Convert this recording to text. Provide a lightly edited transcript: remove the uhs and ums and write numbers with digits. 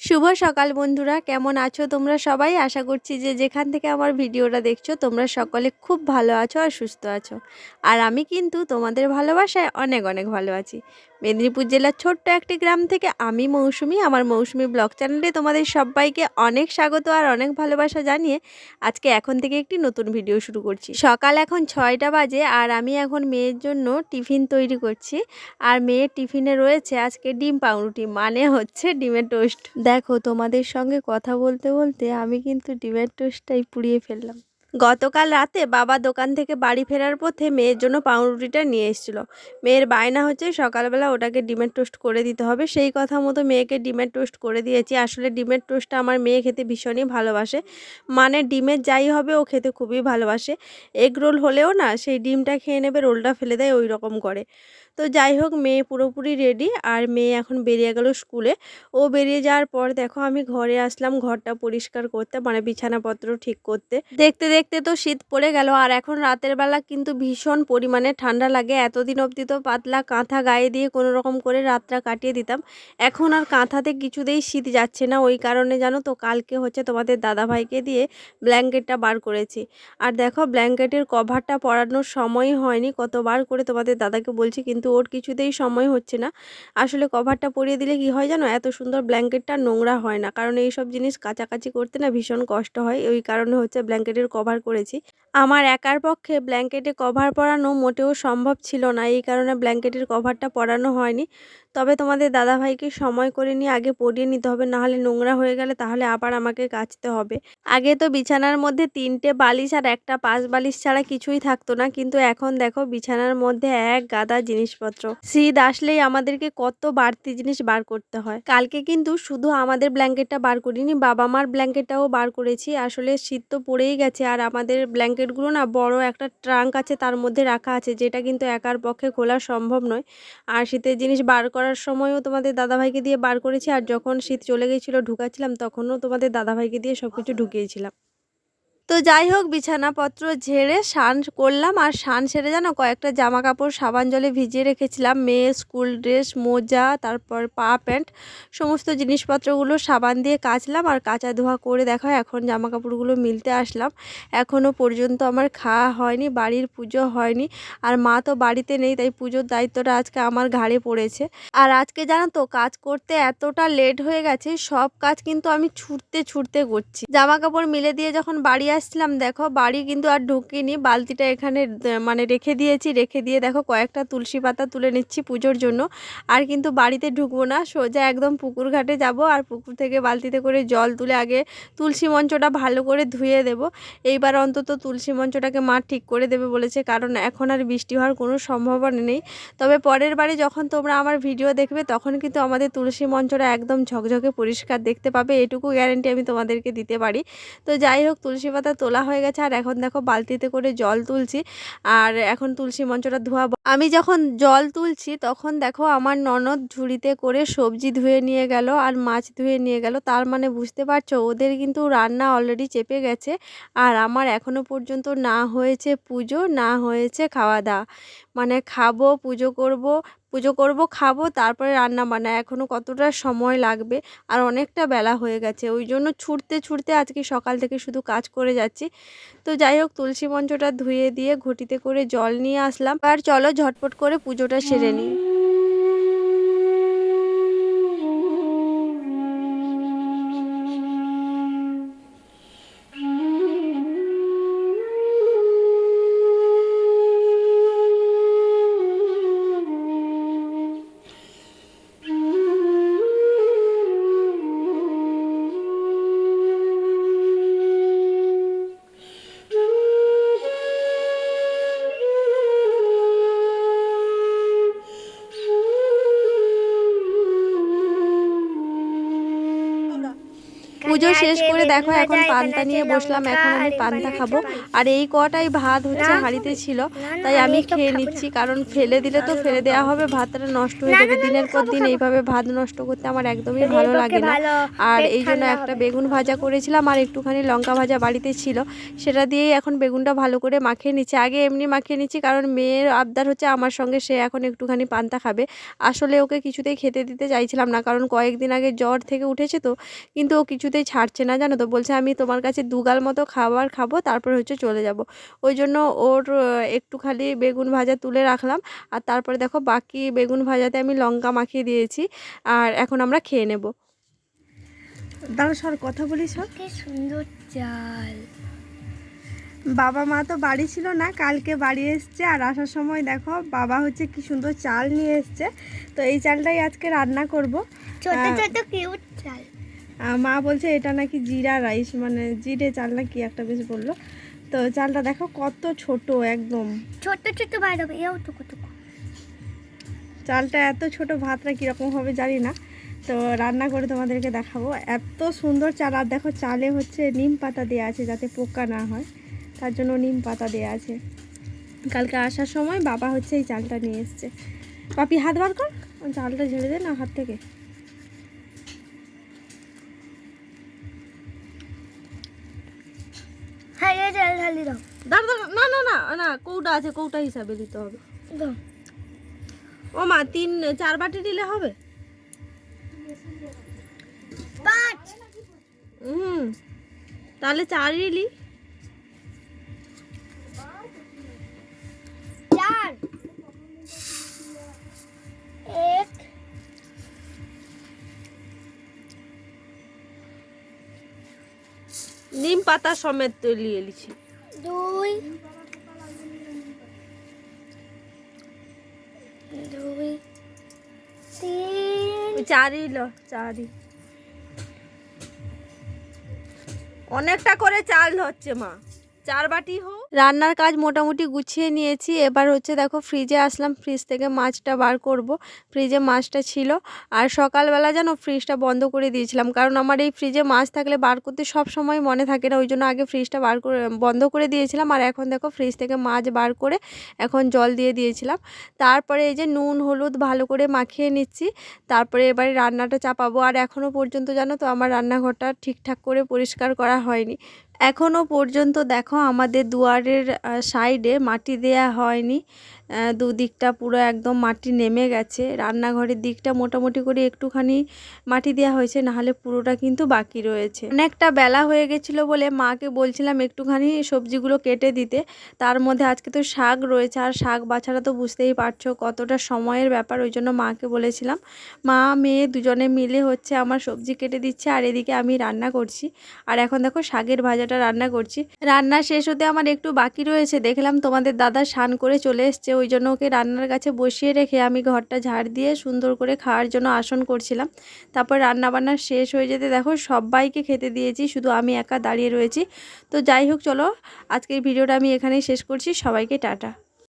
শুভ সকাল বন্ধুরা, কেমন আছো তোমরা সবাই? আশা করছি যে যেখান থেকে আমার ভিডিওটা দেখছো তোমরা সকলে খুব ভালো আছো আর সুস্থ আছো। আর আমি কিন্তু তোমাদের ভালোবাসায় অনেক অনেক ভালো আছি। মেদিনীপুর জেলার ছোট্ট একটি গ্রাম থেকে আমি মৌসুমি, আমার মৌসুমি ব্লগ চ্যানেলে তোমাদের সবাইকে অনেক স্বাগত আর অনেক ভালোবাসা জানিয়ে আজকে এখন থেকে একটি নতুন ভিডিও শুরু করছি। সকাল এখন 6টা বাজে আর আমি এখন মেয়ের জন্য টিফিন তৈরি করছি। আর মেয়ের টিফিনে রয়েছে আজকে ডিম পাউরুটি, মানে হচ্ছে ডিমের টোস্ট। দেখো, তোমাদের সঙ্গে কথা বলতে বলতে আমি কিন্তু ডিমের টোস্টটাই পুড়িয়ে ফেললাম। গতকাল রাতে বাবা দোকান থেকে বাড়ি ফেরার পথে মেয়ের জন্য পাউরুটিটা নিয়ে এসেছিলো। মেয়ের বায়না হচ্ছে সকালবেলা ওটাকে ডিমের টোস্ট করে দিতে হবে, সেই কথা মতো মেয়েকে ডিমের টোস্ট করে দিয়েছি। আসলে ডিমের টোস্টটা আমার মেয়ে খেতে ভীষণই ভালোবাসে, মানে ডিমের যাই হবে ও খেতে খুবই ভালোবাসে। এগ রোল হলেও না সেই ডিমটা খেয়ে নেবে, রোলটা ফেলে দেয়, ওই রকম করে। তো যাই হোক, মেয়ে পুরোপুরি রেডি আর মেয়ে এখন বেরিয়ে গেল স্কুলে। ও বেরিয়ে যাওয়ার পর দেখো আমি ঘরে আসলাম ঘরটা পরিষ্কার করতে, মানে বিছানাপত্র ঠিক করতে। দেখতে দেখতে তো শীত পড়ে গেল আর এখন রাতের বেলা কিন্তু ভীষণ পরিমাণে ঠান্ডা লাগে। এতদিন অবধি তো পাতলা কাঁথা গায়ে দিয়ে কোনো রকম করে রাতটা কাটিয়ে দিতাম, এখন আর কাঁথাতে কিছুতেই শীত যাচ্ছে না। ওই কারণে জানো তো কালকে হচ্ছে তোমাদের দাদাভাইকে দিয়ে ব্ল্যাঙ্কেটটা বার করেছি। আর দেখো ব্ল্যাঙ্কেটের কভারটা পরানোর সময়ই হয়নি, কতবার করে তোমাদের দাদাকে বলছি কিন্তু ওর কিছুতেই সময় হচ্ছে না। আসলে কভারটা পরিয়ে দিলে কি হয় জানো, এত সুন্দর ব্ল্যাঙ্কেটটা নোংরা হয় না, কারণ এই সব জিনিস কাচাকাচি করতে না ভীষণ কষ্ট হয়। ওই কারণে হচ্ছে ব্ল্যাঙ্কেটের কভার করেছি। আমার একার পক্ষে ব্ল্যাঙ্কেটে কভার পরানো মোটেও সম্ভব ছিল না, এই কারণে ব্ল্যাঙ্কেটের কভারটা পরানো হয়নি। তবে তোমাদের দাদাভাইকে সময় করে নিয়ে আগে পরিয়ে নিতে হবে, নাহলে নোংরা হয়ে গেলে তাহলে আবার আমাকে কাচতে হবে। আগে তো বিছানার মধ্যে 3টে বালিশ আর একটা পাশ বালিশ ছাড়া কিছুই থাকতো না, কিন্তু এখন দেখো বিছানার মধ্যে এক গাদা জিনিসপত্র। শীত আসলেই আমাদেরকে কত বাড়তি জিনিস বার করতে হয়। কালকে কিন্তু শুধু আমাদের ব্ল্যাঙ্কেটটা বার করিনি, বাবা মার ব্ল্যাঙ্কেটটাও বার করেছি। আসলে শীত তো পড়েই গেছে আর আমাদের ব্ল্যাঙ্কেটগুলো না বড় একটা ট্রাঙ্ক আছে, তার মধ্যে রাখা আছে, যেটা কিন্তু একার পক্ষে খোলা সম্ভব নয়। আর শীতের জিনিস বার করার সময়ও তোমাদের দাদাভাইকে দিয়ে বার করেছি, আর যখন শীত চলে গেছিলো ঢুকাচ্ছিলাম তখনও তোমাদের দাদাভাইকে দিয়ে সব কিছু ঢুকিয়েছিলাম। তো যাই হোক, বিছানাপত্র ঝেড়ে স্নান করলাম আর স্নান সেরে জানো কয়েকটা জামা কাপড় সাবান জলে ভিজিয়ে রেখেছিলাম। মেয়ের স্কুল ড্রেস, মোজা, তারপর পা প্যান্ট, সমস্ত জিনিসপত্রগুলো সাবান দিয়ে কাচলাম আর কাচা ধোয়া করে দেখো এখন জামা কাপড়গুলো মিলতে আসলাম। এখনও পর্যন্ত আমার খাওয়া হয়নি, বাড়ির পুজো হয়নি আর মা তো বাড়িতে নেই, তাই পুজোর দায়িত্বটা আজকে আমার ঘাড়ে পড়েছে। আর আজকে জানো তো কাজ করতে এতটা লেট হয়ে গেছে, সব কাজ কিন্তু আমি ছুটতে ছুটতে করছি। জামা কাপড় মিলে দিয়ে যখন বাড়ি আসছিলাম দেখো বাড়ি কিন্তু আর ঢুকিনি, বালতিটা এখানে মানে রেখে দিয়েছি। রেখে দিয়ে দেখো কয়েকটা তুলসী পাতা তুলে নিচ্ছি পুজোর জন্য। আর কিন্তু বাড়িতে ঢুকবো না, সোজা একদম পুকুর ঘাটে যাব আর পুকুর থেকে বালতিতে করে জল তুলে আগে তুলসী মঞ্চটা ভালো করে ধুয়ে দেব। এইবার অন্তত তুলসী মঞ্চটাকে মা ঠিক করে দেবে বলেছে, কারণ এখন আর বৃষ্টি হওয়ার কোনো সম্ভাবনা নেই। তবে পরের বারে যখন তোমরা আমার ভিডিও দেখবে তখন কিন্তু আমাদের তুলসী মঞ্চটা একদম ঝকঝকে পরিষ্কার দেখতে পাবে, এটুকু গ্যারেন্টি আমি তোমাদেরকে দিতে পারি। তো যাই হোক, তুলসী পাতা তোলা হয়ে গেছে আর এখন দেখো বালতিতে করে জল তুলছি আর এখন তুলসী মঞ্চটা ধোয়া। আমি যখন জল তুলছি তখন দেখো আমার ননদ ঝুড়িতে করে সবজি ধুয়ে নিয়ে গেল আর মাছ ধুয়ে নিয়ে গেল, তার মানে বুঝতে পারছো ওদের কিন্তু রান্না অলরেডি চেপে গেছে। আর আমার এখনো পর্যন্ত না হয়েছে পুজো, না হয়েছে খাওয়া দাওয়া, মানে খাবো, পুজো করব, পুজো করব, খাবো, তারপরে রান্না বান্না, এখনও কতটা সময় লাগবে আর অনেকটা বেলা হয়ে গেছে। ওই জন্য ছুটতে ছুটতে আজকে সকাল থেকে শুধু কাজ করে যাচ্ছি। তো যাই হোক, তুলসী মঞ্চটা ধুয়ে দিয়ে ঘটিতে করে জল নিয়ে আসলাম। আর চলো ঝটপট করে পুজোটা সেরে নিই। পুজো শেষ করে দেখো এখন পান্তা নিয়ে বসলাম, এখন আমি পান্তা খাবো। আর এই কটাই ভাত হচ্ছে হাঁড়িতে ছিল, তাই আমি খেয়ে নিচ্ছি, কারণ ফেলে দিলে তো ফেলে দেওয়া হবে, ভাতটা নষ্ট হয়ে যাবে। দিনের পর দিন এইভাবে ভাত নষ্ট করতে আমার একদমই ভালো লাগে না। আর এই জন্য একটা বেগুন ভাজা করেছিলাম আর একটুখানি লঙ্কা ভাজা বাড়িতে ছিল, সেটা দিয়েই এখন বেগুনটা ভালো করে মাখিয়ে নিচ্ছি। আগে এমনি মাখিয়ে নিচ্ছি, কারণ মেয়ের আবদার হচ্ছে আমার সঙ্গে, সে এখন একটুখানি পান্তা খাবে। আসলে ওকে কিছুতেই খেতে দিতে চাইছিলাম না, কারণ কয়েকদিন আগে জ্বর থেকে উঠেছে তো, কিন্তু ও কিছুতেই ছাড়ছে না জানো তো, বলছে আমি তোমার কাছে দুগাল মতো খাবার খাবো, তারপর হচ্ছে চলে যাব। ওই জন্য ওর একটুখানি বেগুন ভাজা তুলে রাখলাম, আর তারপরে দেখো বাকি বেগুন ভাজাতে আমি লঙ্কা মাখিয়ে দিয়েছি। আর এখন আমরা খেয়ে নেব। দাঁড়া সর, কথা বলি সর। কি সুন্দর চাল। বাবা মা তো বাড়ি ছিল না, কালকে বাড়ি এসছে, আর আসার সময় দেখো বাবা হচ্ছে কি সুন্দর চাল নিয়ে এসছে। তো এই চালটাই আজকে রান্না করব। ছোট ছোট কিউট চাল। মা বলছে এটা নাকি জিরা রাইস, মানে জিরে চাল না কি একটা বেশ বললো। তো চালটা দেখো কত ছোট, একদম ছোট ছোট বার হবে, এও টুকু টুকু। চালটা এত ছোট, ভাতটা কীরকম হবে জানি না, তো রান্না করে তোমাদেরকে দেখাবো। এত সুন্দর চাল, আর দেখো চালে হচ্ছে নিম পাতা দেওয়া আছে যাতে পোকা না হয়, তার জন্য নিম পাতা দেওয়া আছে। কালকে আসার সময় বাবা হচ্ছে এই চালটা নিয়ে এসছে। পাপি হাত বার কর, চালটা ঝেড়ে দে না হাত থেকে। হ্যাঁ এই চাল ঢালি দাও। দাঁড়া না না না না, কৌটা আছে, কৌটা হিসাবে দিতে হবে। দাও। ও মা 3-4 বাটি দিলে হবে? 5 তাহলে 4ই লি। 4 1 নিম পাতা সমেত লিয়ে লিছি। 2 3 4ই লো, 4ই। অনেকটা করে চাল হচ্ছে মা, 4 বাটি হোক। রান্নার কাজ মোটামুটি গুছিয়ে নিয়েছি, এবার হচ্ছে দেখো ফ্রিজে আসলাম, ফ্রিজ থেকে মাছটা বার করব। ফ্রিজে মাছটা ছিল, আর সকালবেলা যেন ফ্রিজটা বন্ধ করে দিয়েছিলাম, কারণ আমার এই ফ্রিজে মাছ থাকলে বার করতে সব সময় মনে থাকে না, ওই জন্য আগে ফ্রিজটা বন্ধ করে দিয়েছিলাম। আর এখন দেখো ফ্রিজ থেকে মাছ বার করে এখন জল দিয়ে দিয়েছিলাম। তারপরে এই যে নুন হলুদ ভালো করে মাখিয়ে নিচ্ছি, তারপরে এবারে রান্নাটা চাপাবো। আর এখনও পর্যন্ত জানো তো আমার রান্নাঘরটা ঠিকঠাক করে পরিষ্কার করা হয়নি। এখনও পর্যন্ত দেখো আমাদের দুয়ারের সাইডে মাটি দেয়া হয়নি, দুদিকটা পুরো একদম মাটি নেমে গেছে। রান্নাঘরের দিকটা মোটামুটি করে একটুখানি মাটি দেওয়া হয়েছে, নাহলে পুরোটা কিন্তু বাকি রয়েছে। অনেকটা বেলা হয়ে গেছিলো বলে মাকে বলছিলাম একটুখানি সবজিগুলো কেটে দিতে, তার মধ্যে আজকে তো শাক রয়েছে, আর শাক বাছাটা তো বুঝতেই পারছো কতটা সময়ের ব্যাপার, ওই জন্য মাকে বলেছিলাম। মা মেয়ে দুজনে মিলে হচ্ছে আমার সবজি কেটে দিচ্ছে, আর এদিকে আমি রান্না করছি। আর এখন দেখো শাকের ভাজাটা রান্না করছি। রান্না শেষ হতে আমার একটু বাকি রয়েছে, দেখলাম তোমাদের দাদা স্নান করে চলে এসছে, ওই জন্য ওকে রান্নার কাছে বসিয়ে রেখে আমি ঘরটা ঝাড় দিয়ে সুন্দর করে খাওয়ার জন্য আসন করছিলাম। তারপর রান্নাবান্না শেষ হয়ে যেতে দেখো সবাইকে খেতে দিয়েছি, শুধু আমি একা দাঁড়িয়ে রয়েছি। তো যাই হোক, চলো আজকের ভিডিওটা আমি এখানেই শেষ করছি। সবাইকে টাটা।